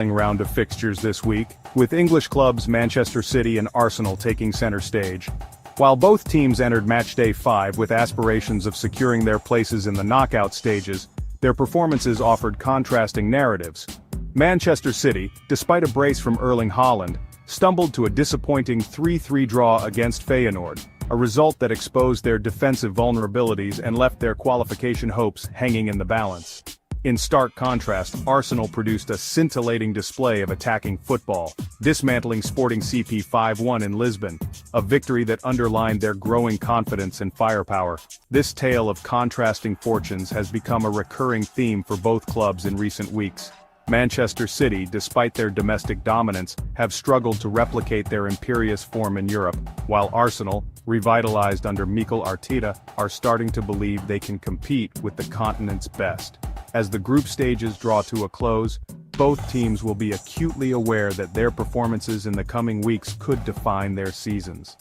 Round of fixtures this week, with English clubs Manchester City and Arsenal taking center stage. While both teams entered matchday 5 with aspirations of securing their places in the knockout stages, their performances offered contrasting narratives. Manchester City, despite a brace from Erling Haaland, stumbled to a disappointing 3-3 draw against Feyenoord, a result that exposed their defensive vulnerabilities and left their qualification hopes hanging in the balance. In stark contrast, Arsenal produced a scintillating display of attacking football, dismantling Sporting CP 5-1 in Lisbon, a victory that underlined their growing confidence and firepower. This tale of contrasting fortunes has become a recurring theme for both clubs in recent weeks. Manchester City, despite their domestic dominance, have struggled to replicate their imperious form in Europe, while Arsenal, revitalized under Mikel Arteta, are starting to believe they can compete with the continent's best. As the group stages draw to a close, both teams will be acutely aware that their performances in the coming weeks could define their seasons.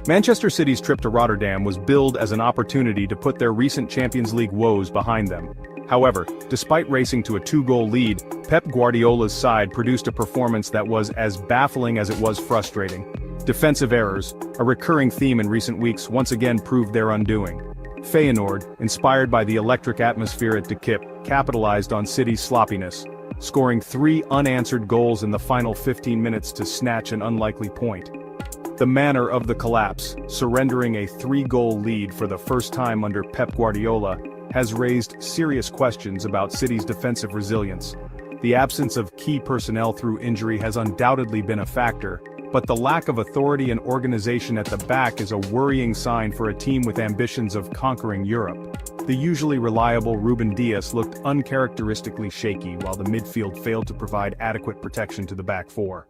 Manchester City's trip to Rotterdam was billed as an opportunity to put their recent Champions League woes behind them. However, despite racing to a 2-goal lead, Pep Guardiola's side produced a performance that was as baffling as it was frustrating. Defensive errors, a recurring theme in recent weeks, once again proved their undoing. Feyenoord, inspired by the electric atmosphere at De Kuip, capitalized on City's sloppiness, scoring 3 unanswered goals in the final 15 minutes to snatch an unlikely point. The manner of the collapse, surrendering a 3-goal lead for the first time under Pep Guardiola, has raised serious questions about City's defensive resilience. The absence of key personnel through injury has undoubtedly been a factor, but the lack of authority and organization at the back is a worrying sign for a team with ambitions of conquering Europe. The usually reliable Ruben Dias looked uncharacteristically shaky while the midfield failed to provide adequate protection to the back four.